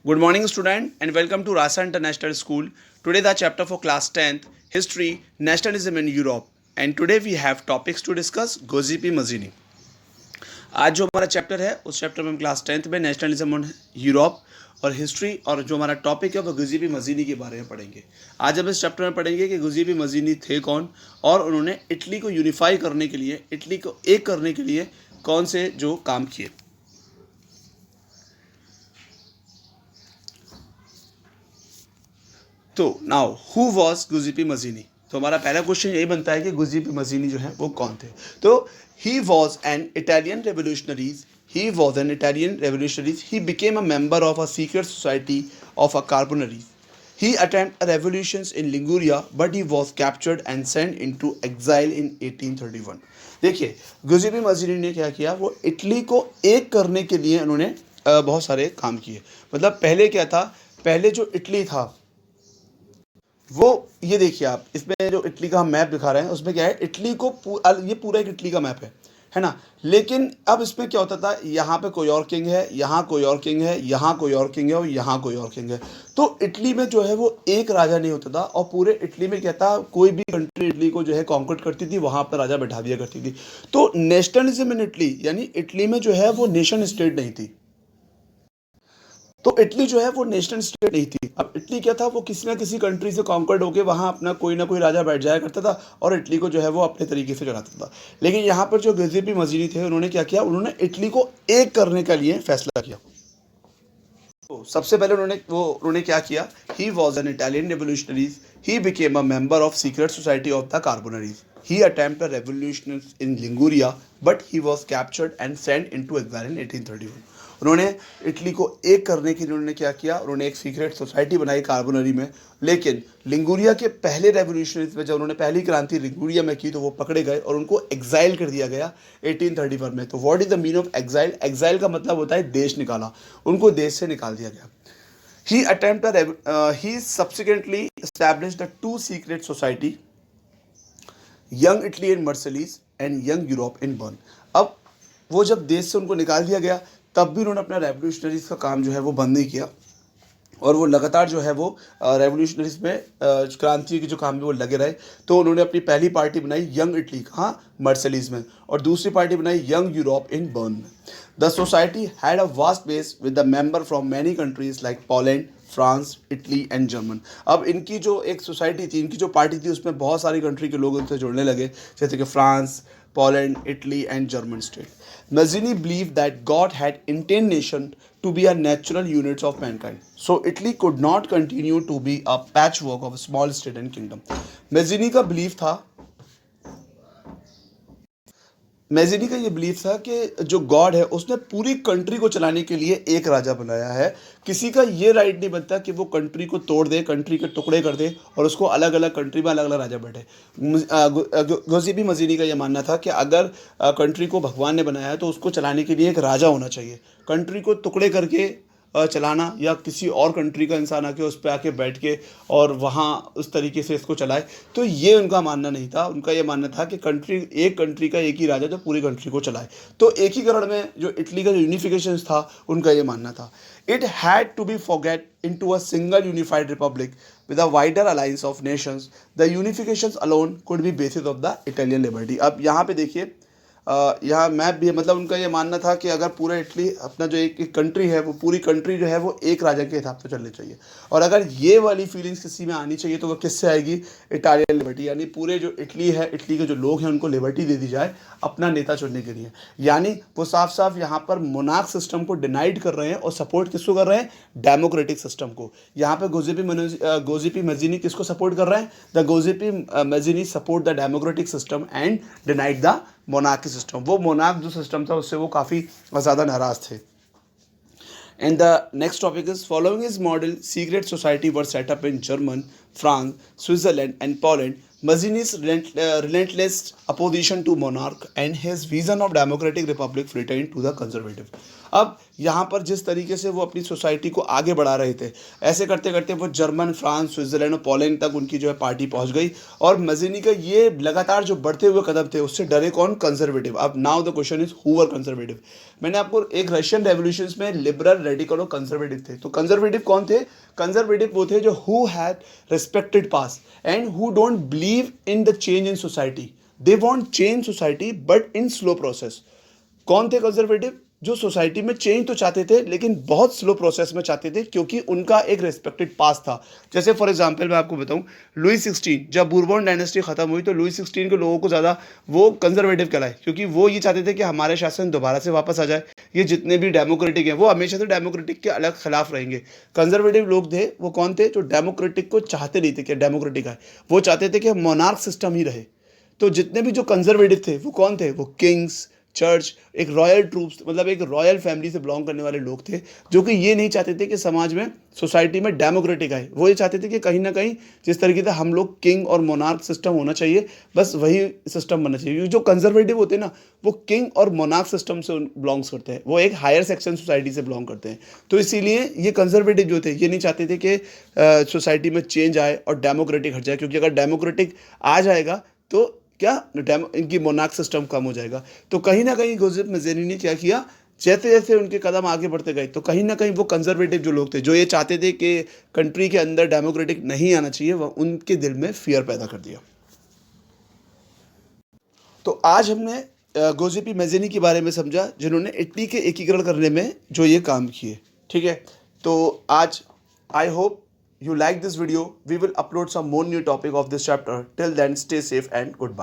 Good morning, student, and welcome to Rasa International School. Today, the chapter for class 10th History, Nationalism in Europe. And today, we have topics to discuss Giuseppe Mazzini. आज जो हमारा chapter है उस chapter में हम class 10th में nationalism on Europe और history और जो हमारा टॉपिक है वो गिउसेप्पे मज़ीनी के बारे में पढ़ेंगे। आज हम इस चैप्टर में पढ़ेंगे कि गिउसेप्पे मज़ीनी थे कौन और उन्होंने इटली को यूनिफाई करने के लिए, इटली को एक करने के लिए कौन से जो काम किए। तो now who was Giuseppe Mazzini. तो हमारा पहला क्वेश्चन यही बनता है कि गिउसेप्पे मज़ीनी जो है वो कौन थे। तो ही was an Italian revolutionaries he became a member of a secret society of a Carbonaries. He attempted revolutions in Liguria, but he was captured and sent into exile in 1831. देखिए Giuseppe Mazzini ने क्या किया, वो Italy को एक करने के लिए उन्होंने बहुत सारे काम किए। मतलब पहले क्या था, पहले जो इटली था वो ये देखिए आप, इसमें जो इटली का हम मैप दिखा रहे हैं उसमें क्या है, इटली को ये पूरा एक इटली का मैप है ना। लेकिन अब इसमें क्या होता था, यहाँ पे कोई और किंग है, यहाँ कोई और किंग है, यहाँ कोई और किंग है और यहाँ कोई और किंग है। तो इटली में जो है वो एक राजा नहीं होता था और पूरे इटली में क्या था, कोई भी कंट्री इटली को जो है कॉन्कर्ट करती थी, वहाँ पर राजा बैठा दिया करती थी। तो नेशनलिज्म इन इटली, यानी इटली में जो है वो नेशन स्टेट नहीं थी। तो इटली जो है वो नेशनल स्टेट नहीं थी। अब इटली क्या था, वो किसी ना किसी कंट्री से कॉन्कर्ड होकर वहाँ अपना कोई ना कोई राजा बैठ जाया करता था और इटली को जो है वो अपने तरीके से चलाता था। लेकिन यहाँ पर जो गिउसेप्पे मज़ीनी थे उन्होंने क्या किया, उन्होंने इटली को एक करने के लिए फैसला किया। तो सबसे पहले उन्होंने क्या किया, he was an Italian revolutionaries, he became a member of secret society of the Carbonaries, he attempted revolution in Liguria but he was captured and sent into exile in 1831। उन्होंने इटली को एक करने के लिए उन्होंने क्या किया, उन्होंने एक सीक्रेट सोसाइटी बनाई कार्बोनरी में। लेकिन लिगुरिया के पहले रेवोल्यूशन में जब उन्होंने पहली क्रांति लिगुरिया में की तो वो पकड़े गए और उनको एग्जाइल कर दिया गया 1831 में। तो what is the meaning of exile? Exile का मतलब होता है देश निकाला, उनको देश से निकाल दिया गया। He subsequently established the two secret society, Young Italy in Marseilles and Young Europe in Bern. अब वो जब देश से उनको निकाल दिया गया तब भी उन्होंने अपना रेवोल्यूशनरीज का काम जो है वो बंद नहीं किया और वो लगातार जो है वो रेवोल्यूशनरीज में क्रांति के जो काम में वो लगे रहे। तो उन्होंने अपनी पहली पार्टी बनाई यंग इटली, कहाँ, मर्सेलीज में, और दूसरी पार्टी बनाई यंग यूरोप इन बर्न में। The society had a vast base with the member from many countries like Poland, France, Italy and German. अब इनकी जो एक सोसाइटी थी, इनकी जो पार्टी थी, उसमें बहुत सारी कंट्री के लोग उनसे जुड़ने लगे, जैसे कि France, Poland, Italy, and German state. Mazzini believed that God had intended nation to be a natural units of mankind. So Italy could not continue to be a patchwork of a small state and kingdom. Mazzini का belief था, Mazzini का ये belief था कि जो God है उसने पूरी कंट्री को चलाने के लिए एक राजा बनाया है। किसी का ये राइट नहीं बनता कि वो कंट्री को तोड़ दे, कंट्री के टुकड़े कर दे और उसको अलग अलग कंट्री में अलग अलग राजा बैठे। गिउसेप्पे मज़ीनी का ये मानना था कि अगर कंट्री को भगवान ने बनाया है तो उसको चलाने के लिए एक राजा होना चाहिए। कंट्री को टुकड़े करके चलाना या किसी और कंट्री का इंसान आके उस पर आके बैठ के और वहाँ उस तरीके से इसको चलाए, तो ये उनका मानना नहीं था। उनका ये मानना था कि एक कंट्री का एक ही राजा जो पूरी कंट्री को चलाए। तो एकीकरण में जो इटली का जो यूनिफिकेशन था उनका ये मानना था। It had to be forged into a single unified republic with a wider alliance of nations. The unifications alone could be basis of the Italian liberty. अब यहाँ पे देखिए, यहाँ मैप भी है, मतलब उनका ये मानना था कि अगर पूरा इटली अपना जो एक कंट्री है वो पूरी कंट्री जो है वो एक राजा के हिसाब से चलनी चाहिए। और अगर ये वाली फीलिंग्स किसी में आनी चाहिए तो वो किससे आएगी, इटालियन लिबर्टी, यानी पूरे जो इटली है, इटली के जो लोग हैं उनको लिबर्टी दे दी जाए अपना नेता चुनने के लिए। यानी वो साफ साफ यहाँ पर मोनार्क सिस्टम को डिनाइड कर रहे हैं और सपोर्ट किसको कर रहे हैं, डेमोक्रेटिक सिस्टम को। यहाँ पर गिउसेप्पे मज़ीनी किसको सपोर्ट कर रहे हैं, the Giuseppe Mazzini support the democratic system and denied the monarchy system. वो मोनार्क जो सिस्टम था उससे वो काफ़ी ज़्यादा नाराज थे। And the next topic is, following his model, secret society were set up in Germany, France, Switzerland, and Poland. Mazzini's relentless opposition to monarch and his vision of democratic republic flattened to the conservative. अब यहाँ पर जिस तरीके से वो अपनी society को आगे बढ़ा रहे थे, ऐसे करते करते वो जर्मन, फ्रांस, स्विट्जरलैंड और पोलैंड तक उनकी जो है पार्टी पहुँच गई। और मज़ीनी का ये लगातार जो बढ़ते हुए कदम थे उससे डरे कौन? कंजर्वेटिव। अब now the question is who were conservative. मैंने आपको एक रशियन रेवोल्यूशन में लिबरल, रेडिकल और कंजर्वेटिव थे। तो कंजर्वेटिव कौन थे? कंजर्वेटिव वो थे जो who had respected past and who don't believe in the change in society. They want change society but in slow process. कौन थे कंजर्वेटिव? जो सोसाइटी में चेंज तो चाहते थे लेकिन बहुत स्लो प्रोसेस में चाहते थे, क्योंकि उनका एक रिस्पेक्टेड पास था। जैसे फॉर एग्जांपल मैं आपको बताऊं, लुई 16 जब बूरबॉन डायनेस्टी खत्म हुई तो लुई 16 के लोगों को ज़्यादा वो कंजर्वेटिव कहलाए, क्योंकि वो ये चाहते थे कि हमारे शासन दोबारा से वापस आ जाए। ये जितने भी डेमोक्रेटिक हैं वो हमेशा से डेमोक्रेटिक के अलग खिलाफ रहेंगे। कंजर्वेटिव लोग थे वो कौन थे? जो डेमोक्रेटिक को चाहते नहीं थे कि डेमोक्रेटिक आए, वो चाहते थे कि मोनार्क सिस्टम ही रहे। तो जितने भी जो कंजर्वेटिव थे वो कौन थे? वो किंग्स, चर्च, एक रॉयल ट्रूप्स, मतलब एक रॉयल फैमिली से बिलोंग करने वाले लोग थे, जो कि ये नहीं चाहते थे कि समाज में, सोसाइटी में डेमोक्रेटिक आए। वो ये चाहते थे कि कहीं ना कहीं जिस तरीके से हम लोग किंग और मोनार्क सिस्टम होना चाहिए, बस वही सिस्टम बनना चाहिए। जो कंजर्वेटिव होते हैं ना, वो किंग और मोनार्क सिस्टम से बिलोंग्स करते हैं, वो एक हायर सेक्शन सोसाइटी से बिलोंग करते हैं। तो इसीलिए ये कंजर्वेटिव जो थे ये नहीं चाहते थे कि सोसाइटी में चेंज आए और डेमोक्रेटिक हट जाए, क्योंकि अगर डेमोक्रेटिक आ जाएगा तो क्या इनकी मोनार्क सिस्टम कम हो जाएगा। तो कहीं ना कहीं जोसेफ मज़ेनी ने क्या किया, जैसे जैसे उनके कदम आगे बढ़ते गए तो कहीं ना कहीं वो कंजर्वेटिव जो लोग थे, जो ये चाहते थे कि कंट्री के अंदर डेमोक्रेटिक नहीं आना चाहिए, वह उनके दिल में फियर पैदा कर दिया। तो आज हमने जोसेफ मज़ेनी के बारे में समझा, जिन्होंने इटली के एकीकरण करने में जो ये काम किए। ठीक है, तो आज I hope you like this video. We will upload some more new topic of this chapter. Till then, stay safe and goodbye.